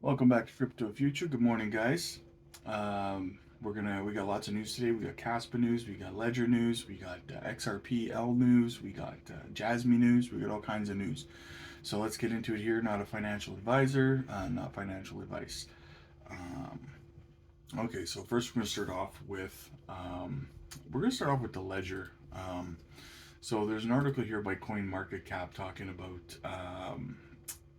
Welcome back to Crypto Future. Good morning, guys. We got lots of news today. We got Caspa news, we got Ledger news, we got XRPL news, we got Jasmy news, we got all kinds of news. So let's get into it here. Not a financial advisor, not financial advice. Um, okay, so first we're going to start off with the Ledger. So there's an article here by CoinMarketCap talking about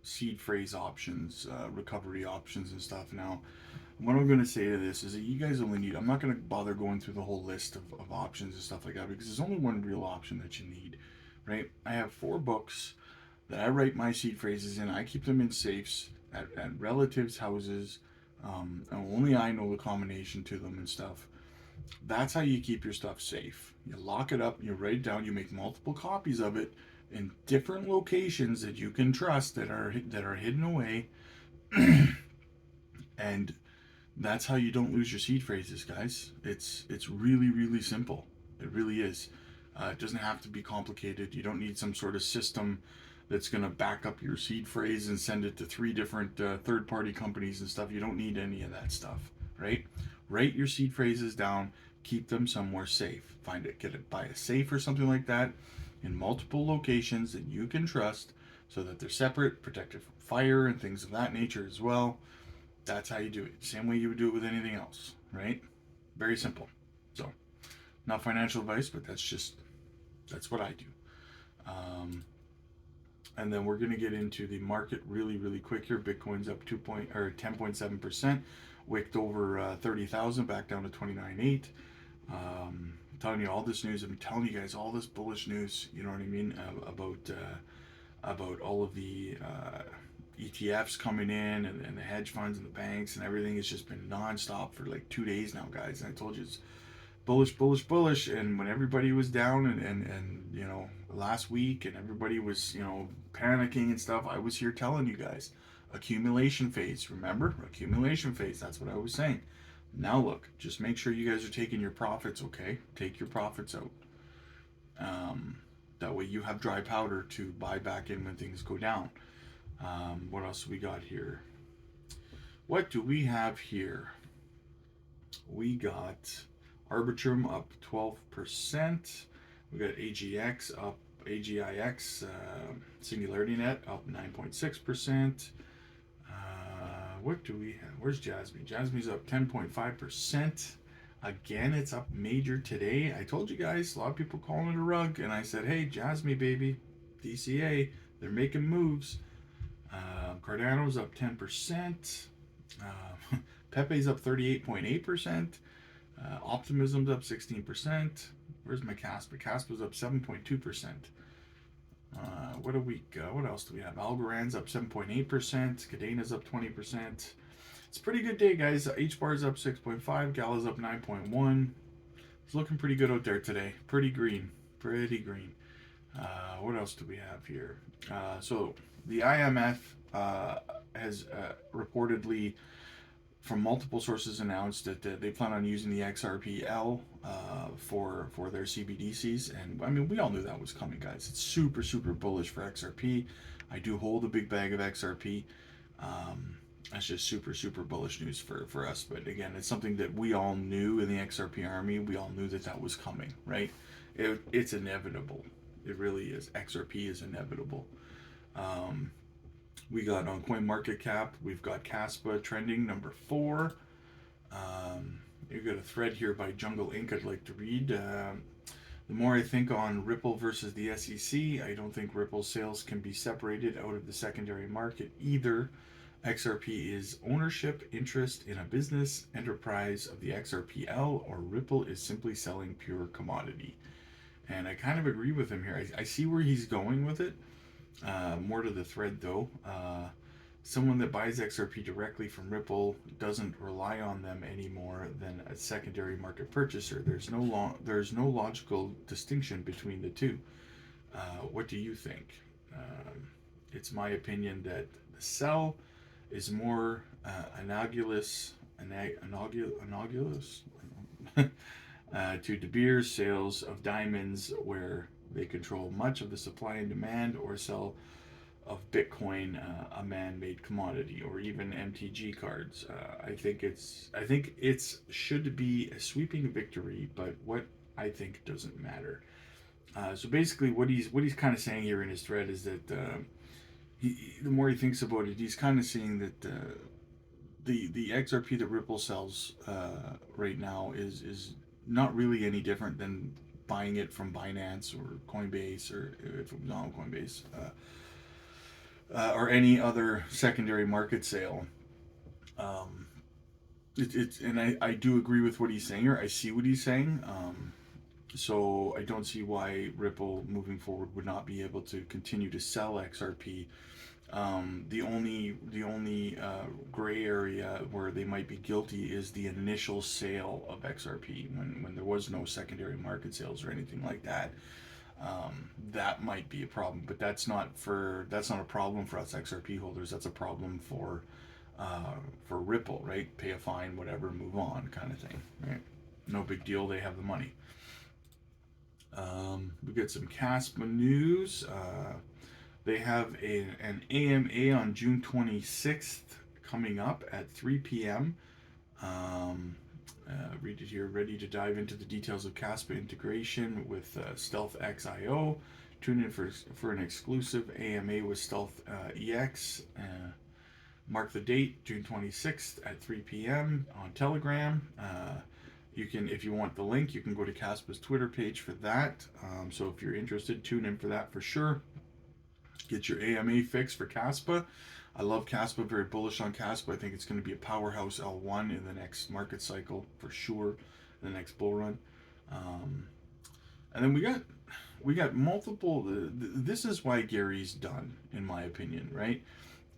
seed phrase options, recovery options, and stuff. Now, what I'm going to say to this is that you guys only need, I'm not going to bother going through the whole list of options and stuff like that because there's only one real option that you need, right? I have 4 books that I write my seed phrases in. I keep them in safes at relatives' houses. And only I know the combination to them and stuff. That's how you keep your stuff safe. You lock it up, you write it down, you make multiple copies of it in different locations that you can trust that are hidden away, and that's how you don't lose your seed phrases, guys. It's really really simple. It really is. It doesn't have to be complicated. You don't need some sort of system that's going to back up your seed phrase and send it to 3 different third-party companies and stuff. You don't need any of that stuff, right? Write your seed phrases down, keep them somewhere safe. Find it, get it, buy a safe or something like that in multiple locations that you can trust so that they're separate, protected from fire and things of that nature as well. That's how you do it. Same way you would do it with anything else, right? Very simple. So, not financial advice, but that's what I do. Um, and then we're gonna get into the market really, really quick here. Bitcoin's up 10.7%, wicked over 30,000, back down to 29.8. I'm telling you all this news. I'm telling you guys all this bullish news. You know what I mean about all of the ETFs coming in and the hedge funds and the banks and everything. Has just been nonstop for like 2 days now, guys. And I told you it's bullish, bullish, bullish. And when everybody was down and last week and everybody was panicking and stuff, I was here telling you guys accumulation phase. Remember, accumulation phase. That's what I was saying. Now look, just make sure you guys are taking your profits. Okay, take your profits out. That way you have dry powder to buy back in when things go down. What else do we got here? What do we have here? We got Arbitrum up 12%. We got AGIX, Singularity Net up 9.6%. What do we have? Where's Jasmy? Jasmy's up 10.5%. Again, it's up major today. I told you guys, a lot of people calling it a rug, and I said, hey, Jasmy, baby, DCA, they're making moves. Cardano's up 10%. Pepe's up 38.8%. Optimism's up 16%. Where's my Caspa? Caspa's up 7.2%. What else do we have? Algorand's up 7.8%. Cadena's up 20%. It's a pretty good day, guys. H-bar's up 6.5. Gala's up 9.1. It's looking pretty good out there today. Pretty green. Pretty green. What else do we have here? So the IMF has reportedly, from multiple sources, announced that they plan on using the XRPL for their CBDCs, and I mean we all knew that was coming, guys. It's super super bullish for XRP. I do hold a big bag of XRP. That's just super super bullish news for us. But again, it's something that we all knew in the XRP army. We all knew that that was coming, right? It's inevitable. It really is. XRP is inevitable. We got on CoinMarketCap, we've got Caspa trending number 4. You've got a thread here by Jungle Inc. I'd like to read. The more I think on Ripple versus the SEC, I don't think Ripple sales can be separated out of the secondary market either. XRP is ownership interest in a business enterprise of the XRPL, or Ripple is simply selling pure commodity. And I kind of agree with him here. I see where he's going with it. More to the thread though. Someone that buys XRP directly from Ripple doesn't rely on them any more than a secondary market purchaser. There's no logical distinction between the two. What do you think? It's my opinion that the sell is more analogous to De Beers sales of diamonds, where they control much of the supply and demand, or sell Bitcoin a man-made commodity, or even MTG cards. I think it's should be a sweeping victory, but what I think doesn't matter. So basically, what he's kind of saying here in his thread is that the more he thinks about it, he's kind of seeing that the XRP that Ripple sells right now is not really any different than buying it from Binance or Coinbase, or if it was on Coinbase, or any other secondary market sale. Um, and I do agree with what he's saying, or I see what he's saying. So I don't see why Ripple moving forward would not be able to continue to sell XRP. The only gray area where they might be guilty is the initial sale of XRP, when there was no secondary market sales or anything like that. That might be a problem, but that's not a problem for us XRP holders. That's a problem for Ripple, right? Pay a fine, whatever, move on, kind of thing, right? No big deal. They have the money. We get some Caspa news. They have an AMA on June 26th coming up at 3 p.m. Read it here. Ready to dive into the details of Caspa integration with Stealth XIO. Tune in for an exclusive AMA with Stealth EX. Mark the date, June 26th at 3 p.m. on Telegram. You can, if you want the link, you can go to Caspa's Twitter page for that. So if you're interested, tune in for that for sure. Get your AMA fix for Caspa. I love Caspa, very bullish on Caspa. I think it's going to be a powerhouse L1 in the next market cycle for sure, in the next bull run. And then we got multiple. This is why Gary's done, in my opinion, right?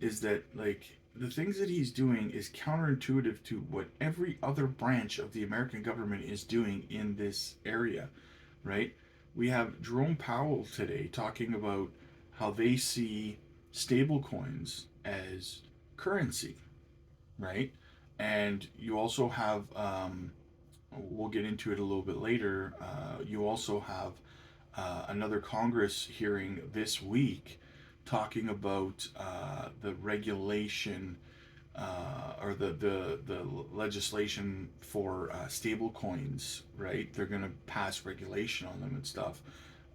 Is that, like, the things that he's doing is counterintuitive to what every other branch of the American government is doing in this area, right? We have Jerome Powell today talking about how they see stablecoins as currency, right? And you also have, we'll get into it a little bit later, you also have another Congress hearing this week talking about the regulation, or the legislation for stable coins, right? They're going to pass regulation on them and stuff,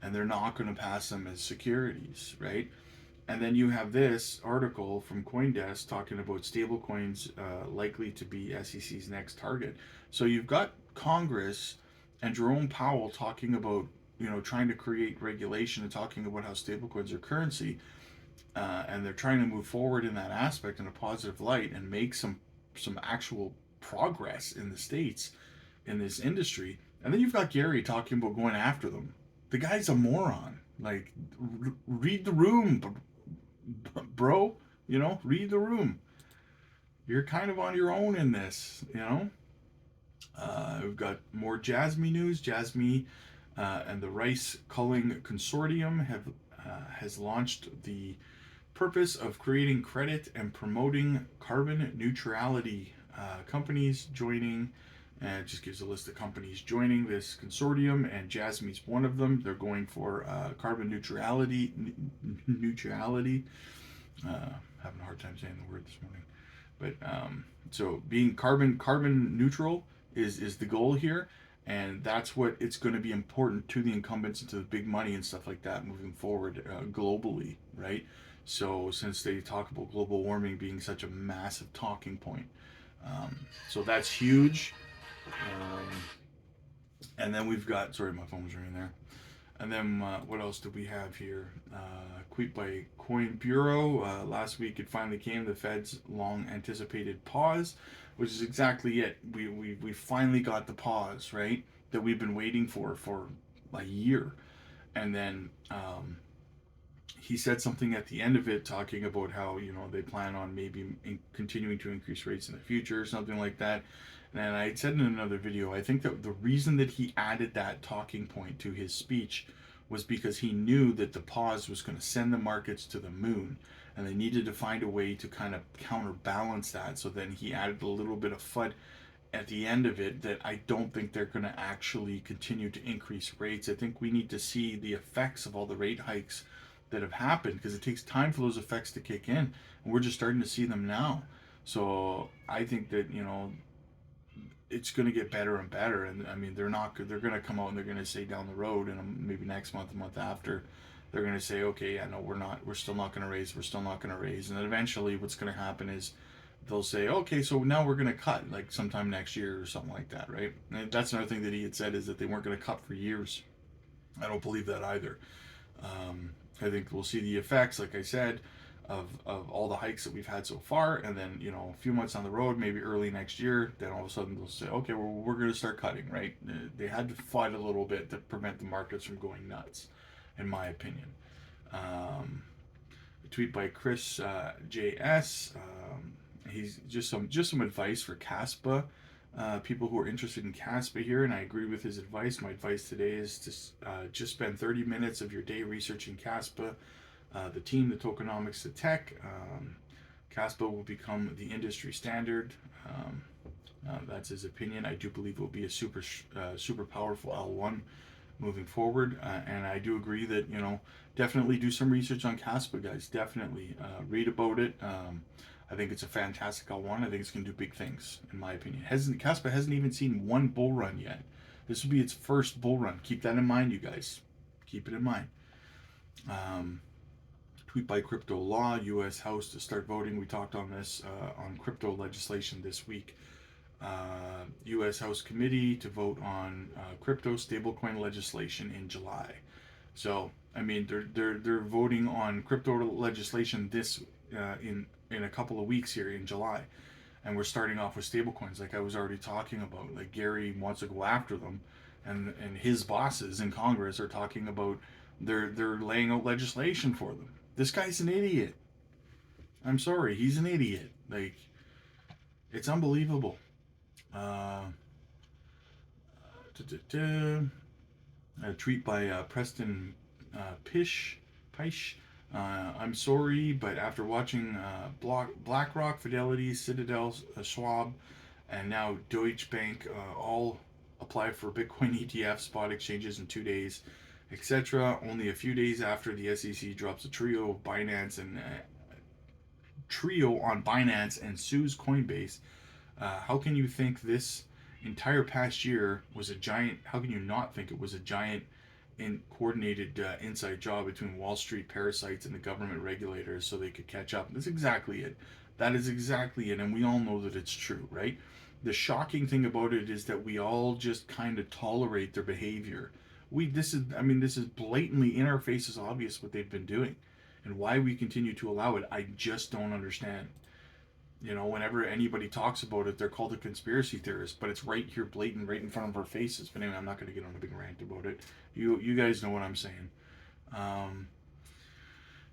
and they're not going to pass them as securities, right? And then you have this article from CoinDesk talking about stablecoins likely to be SEC's next target. So you've got Congress and Jerome Powell talking about, trying to create regulation and talking about how stablecoins are currency, and they're trying to move forward in that aspect in a positive light and make some actual progress in the states in this industry. And then you've got Gary talking about going after them. The guy's a moron. Like, read the room, bro. Read the room. You're kind of on your own in this. We've got more Jasmy news. Jasmy and the Rice Culling Consortium has launched the purpose of creating credit and promoting carbon neutrality. Companies joining, and it just gives a list of companies joining this consortium, and Jasmy's one of them. They're going for carbon neutrality. Having a hard time saying the word this morning, but so being carbon neutral is the goal here, and that's what it's going to be important to the incumbents and to the big money and stuff like that moving forward globally, right? So since they talk about global warming being such a massive talking point, so that's huge. And then we've got, sorry, my phone was ringing there. And then what else do we have here? Tweet by Coin Bureau. Last week it finally came, the Fed's long anticipated pause, which is exactly it. We finally got the pause, right? That we've been waiting for a year. And then he said something at the end of it talking about how, they plan on maybe continuing to increase rates in the future or something like that. And I had said in another video, I think that the reason that he added that talking point to his speech was because he knew that the pause was going to send the markets to the moon, and they needed to find a way to kind of counterbalance that. So then he added a little bit of FUD at the end of it, that I don't think they're going to actually continue to increase rates. I think we need to see the effects of all the rate hikes that have happened, because it takes time for those effects to kick in, and we're just starting to see them now. So I think that, it's going to get better and better. And I mean, they're going to come out and they're going to say down the road, and maybe next month, a month after, they're going to say, okay, yeah, no, we're still not going to raise, and then eventually what's going to happen is they'll say, okay, so now we're going to cut like sometime next year or something like that, right? And that's another thing that he had said, is that they weren't going to cut for years. I don't believe that either. I think we'll see the effects, like I said, of all the hikes that we've had so far, and then a few months on the road, maybe early next year, then all of a sudden they'll say, okay, we're going to start cutting, right? They had to fight a little bit to prevent the markets from going nuts, in my opinion. A tweet by Chris JS. He's just some advice for CASPA. People who are interested in CASPA here, and I agree with his advice. My advice today is to just spend 30 minutes of your day researching CASPA, the team, the tokenomics, the tech. CASPA will become the industry standard. That's his opinion. I do believe it will be a super powerful L1 moving forward, and I do agree that definitely do some research on CASPA, guys. Definitely read about it. I think it's a fantastic L1. I think it's going to do big things, in my opinion. CASPA hasn't even seen one bull run yet. This will be its first bull run. Keep that in mind, you guys. Keep it in mind. Tweet by Crypto Law, U.S. House to start voting. We talked on this on crypto legislation this week. U.S. House Committee to vote on crypto stablecoin legislation in July. So, I mean, they're voting on crypto legislation this in a couple of weeks here in July, and we're starting off with stablecoins, like I was already talking about. Like, Gary wants to go after them, and his bosses in Congress are talking about they're laying out legislation for them. This guy's an idiot. I'm sorry, he's an idiot. Like, it's unbelievable. A tweet by Preston Pish. I'm sorry, but after watching BlackRock, Fidelity, Citadel, Schwab, and now Deutsche Bank all apply for Bitcoin ETF spot exchanges in 2 days, etc., only a few days after the SEC drops a trio on Binance and sues Coinbase, how can you think this entire past year was a giant? How can you not think it was a giant coordinated inside job between Wall Street parasites and the government regulators so they could catch up? That's exactly it. That is exactly it, and we all know that it's true, right? The shocking thing about it is that we all just kind of tolerate their behavior. This is blatantly in our faces, obvious what they've been doing, and why we continue to allow it. I just don't understand. Whenever anybody talks about it, they're called a conspiracy theorist, but it's right here, blatant, right in front of our faces. But anyway, I'm not going to get on a big rant about it. You guys know what I'm saying.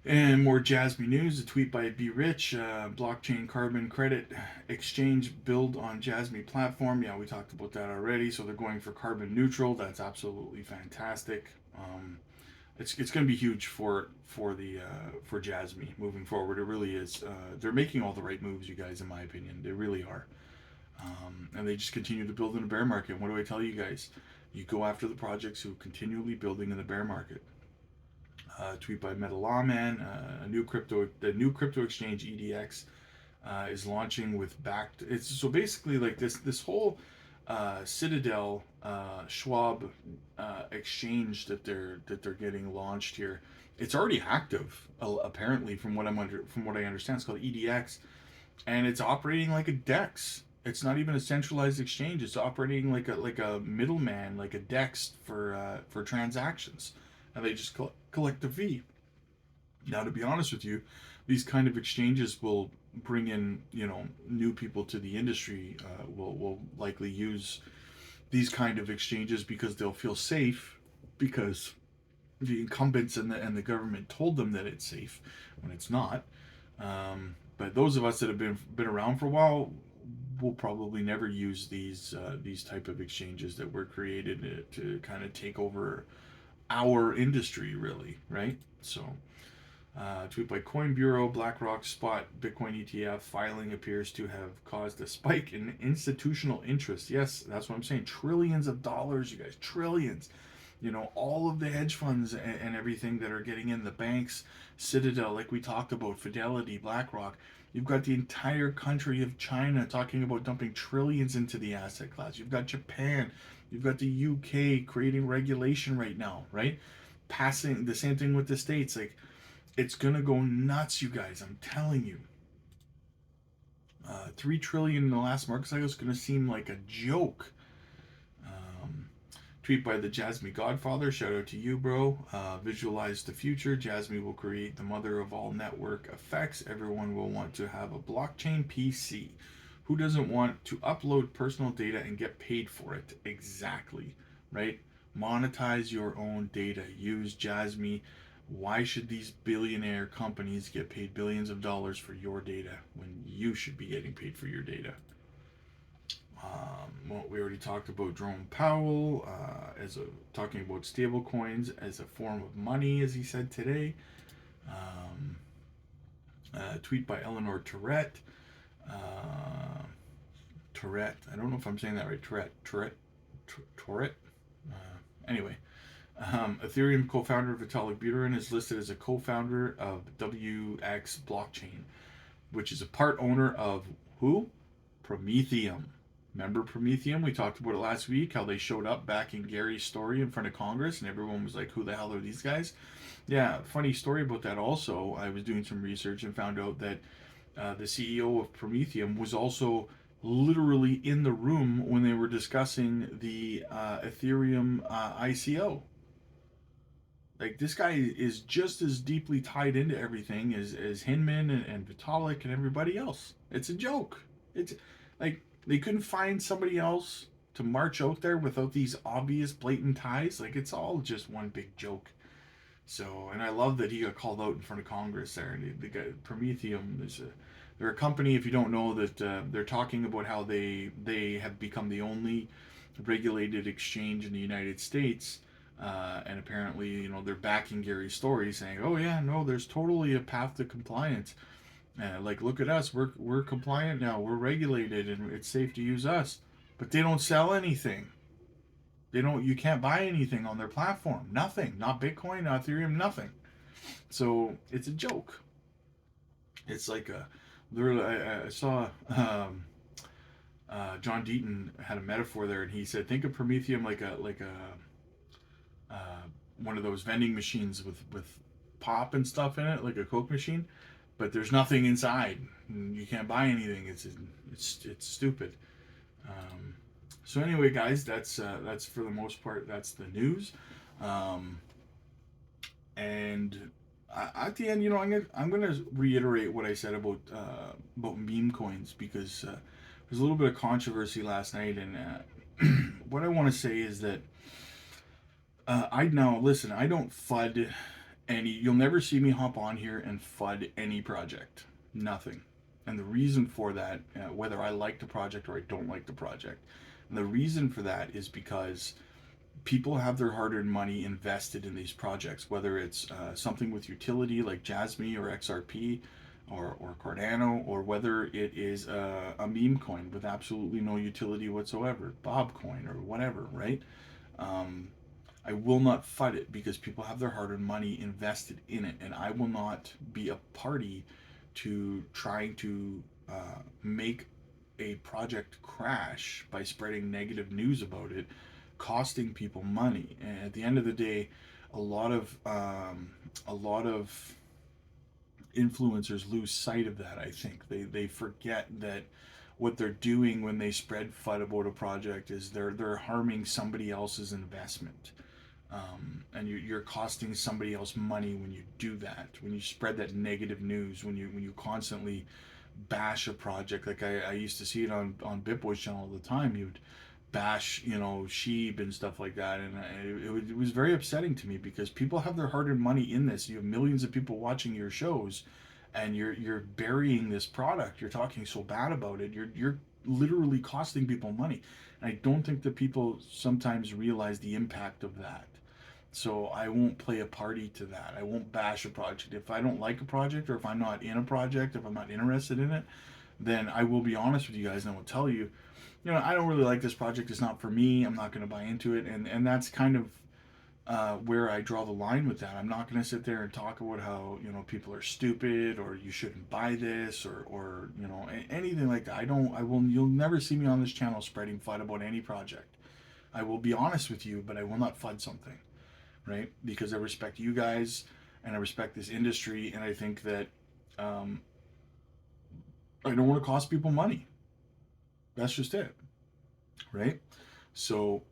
And more Jasmy news, a tweet by Be Rich, blockchain carbon credit exchange build on Jasmy platform. Yeah, we talked about that already. So they're going for carbon neutral. That's absolutely fantastic. It's going to be huge for Jasmy moving forward. It really is. They're making all the right moves, you guys, in my opinion. They really are. And they just continue to build in a bear market. What do I tell you guys? You go after the projects who are continually building in the bear market. Tweet by Meta Lawman. The new crypto exchange EDX is launching with backed. It's so basically like this whole Citadel Schwab exchange that they're getting launched here. It's already active, apparently, from what I understand. It's called EDX, and it's operating like a DEX. It's not even a centralized exchange. It's operating like a middleman, like a DEX for transactions, and they just collect a fee. Now, to be honest with you, these kind of exchanges will bring in new people to the industry. Will likely use these kind of exchanges because they'll feel safe, because the incumbents and the government told them that it's safe when it's not. But those of us that have been around for a while will probably never use these type of exchanges that were created to kind of take over our industry, really, right? So, tweet by Coin Bureau, BlackRock spot Bitcoin ETF filing appears to have caused a spike in institutional interest. Yes, that's what I'm saying. Trillions of dollars, you guys, trillions. You know, all of the hedge funds and everything that are getting in, the banks, Citadel, like we talked about, Fidelity, BlackRock. You've got the entire country of China talking about dumping trillions into the asset class. You've got Japan. You've got the UK creating regulation right now, right? Passing the same thing with the States. Like, it's going to go nuts, you guys. I'm telling you. 3 trillion in the last market cycle is going to seem like a joke. Um, Tweet by the Jasmy Godfather. Shout out to you, bro. Visualize the future. Jasmy will create the mother of all network effects. Everyone will want to have a blockchain PC. Who doesn't want to upload personal data and get paid for it? Exactly, right? Monetize your own data. Use Jasmy. Why should these billionaire companies get paid billions of dollars for your data when you should be getting paid for your data? Well, we already talked about Jerome Powell talking about stable coins as a form of money, as he said today. Um, Tweet by Eleanor Tourette. Tourette. I don't know if I'm saying that right. Tourette. Anyway, Ethereum co-founder Vitalik Buterin is listed as a co-founder of WX Blockchain, which is a part owner of who? Prometheum. Remember Prometheum? We talked about it last week, how they showed up back in Gary's story in front of Congress, and everyone was like, who the hell are these guys? Yeah, funny story about that also. I was doing some research and found out that the CEO of Prometheum was also literally in the room when they were discussing the Ethereum ICO. Like, this guy is just as deeply tied into everything as Hinman and Vitalik and everybody else. It's a joke. It's like they couldn't find somebody else to march out there without these obvious blatant ties. Like, it's all just one big joke. So, and I love that he got called out in front of Congress there. And the guy, Prometheum, they're a company. If you don't know that, they're talking about how they have become the only regulated exchange in the United States. And apparently, you know, they're backing Gary's story, saying, "Oh yeah, no, there's totally a path to compliance. Like, look at us, we're compliant now, we're regulated, and it's safe to use us." But they don't sell anything. They don't. You can't buy anything on their platform. Nothing. Not Bitcoin. Not Ethereum. Nothing. So it's a joke. It's like a. Literally, I saw John Deaton had a metaphor there, and he said, "Think of Prometheum like a uh, one of those vending machines with pop and stuff in it, like a Coke machine, but there's nothing inside. You can't buy anything. It's stupid." Um, so anyway, guys, that's for the most part that's the news, um, and at the end, you know, I'm gonna reiterate what I said about meme coins because there's a little bit of controversy last night, and what I want to say is that I now listen. I don't FUD any. You'll never see me hop on here and FUD any project. Nothing. And the reason for that, whether I like the project or I don't like the project, and the reason for that is because people have their hard-earned money invested in these projects, whether it's something with utility like Jasmy or XRP or Cardano, or whether it is a meme coin with absolutely no utility whatsoever, Bobcoin or whatever, right? Um, I will not FUD it because people have their hard-earned money invested in it, and I will not be a party to trying to make a project crash by spreading negative news about it, costing people money. And at the end of the day, a lot of influencers lose sight of that. I think they forget that what they're doing when they spread FUD about a project is they're harming somebody else's investment. And you're costing somebody else money when you do that. When you spread that negative news, when you constantly bash a project, like I used to see it on Bitboy's channel all the time. He would bash, you know, Sheeb and stuff like that, and it was very upsetting to me because people have their hard-earned money in this. You have millions of people watching your shows, and you're burying this product. You're talking so bad about it. You're literally costing people money. And I don't think that people sometimes realize the impact of that. So I won't play a party to that. I won't bash a project. If I don't like a project, or if I'm not in a project, if I'm not interested in it, then I will be honest with you guys and I will tell you, you know, I don't really like this project. It's not for me. I'm not going to buy into it. And that's kind of where I draw the line with that. I'm not going to sit there and talk about how, you know, people are stupid or you shouldn't buy this or you know, anything like that. You'll never see me on this channel spreading FUD about any project. I will be honest with you, but I will not FUD something, right? Because I respect you guys and I respect this industry, and I think that um, I don't want to cost people money. That's just it, right? So,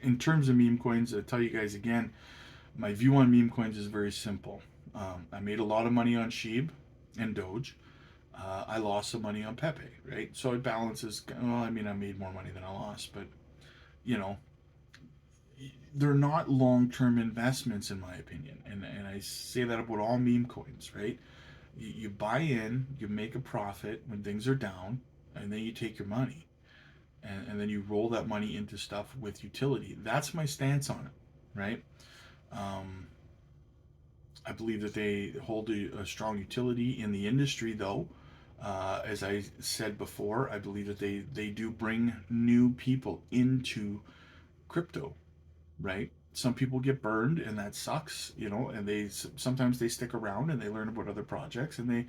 in terms of meme coins, I'll tell you guys again, my view on meme coins is very simple. I made a lot of money on Sheeb and Doge. I lost some money on Pepe, right? So it balances. Well, I mean, I made more money than I lost, but you know, they're not long-term investments in my opinion, and I say that about all meme coins, right? You buy in, you make a profit when things are down, and then you take your money, and then you roll that money into stuff with utility. That's my stance on it, right? Um, I believe that they hold a strong utility in the industry, though. As I said before, I believe that they do bring new people into crypto, right? Some people get burned, and that sucks, you know. And they sometimes they stick around and they learn about other projects, and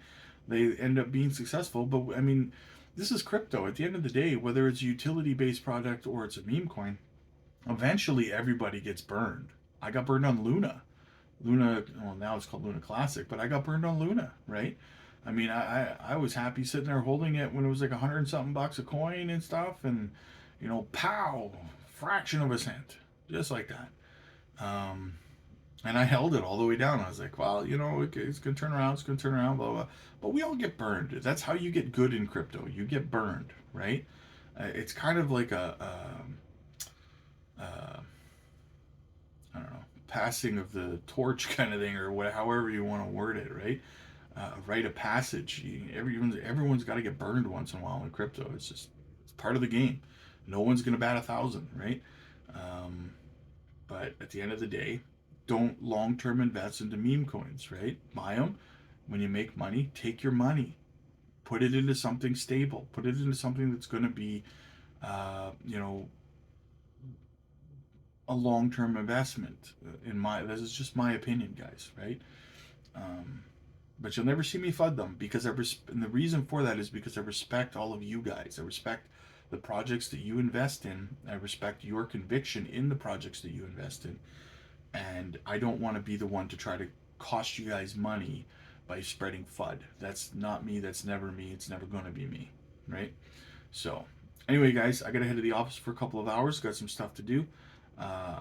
they end up being successful. But I mean, this is crypto. At the end of the day, whether it's a utility based product or it's a meme coin, eventually everybody gets burned. I got burned on Luna. Luna, well, now it's called Luna Classic, but I got burned on Luna, right? I mean, I was happy sitting there holding it when it was like 100 and something bucks a coin and stuff, and you know, pow, fraction of a cent, just like that. Um, and I held it all the way down. I was like, well, you know, it's gonna turn around, it's gonna turn around, blah blah. But we all get burned. That's how you get good in crypto. You get burned, right? It's kind of like a I don't know, passing of the torch kind of thing, or what, however you want to word it, right? Rite of passage. Everyone's got to get burned once in a while in crypto. It's part of the game. No one's gonna bat 1,000, right? Um, but at the end of the day, don't long term invest into meme coins, right? Buy them. When you make money, take your money, put it into something stable, put it into something that's going to be, you know, a long term investment. This is just my opinion, guys, right? Um, but you'll never see me FUD them because and the reason for that is because I respect all of you guys. I respect the projects that you invest in. I respect your conviction in the projects that you invest in. And I don't want to be the one to try to cost you guys money by spreading FUD. That's not me. That's never me. It's never going to be me, right? So, anyway, guys, I got to head to the office for a couple of hours. Got some stuff to do.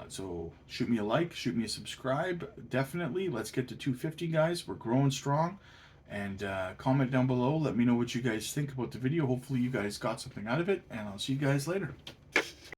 So shoot me a like, shoot me a subscribe. Definitely. Let's get to 250, guys. We're growing strong. And comment down below. Let me know what you guys think about the video. Hopefully you guys got something out of it. And I'll see you guys later.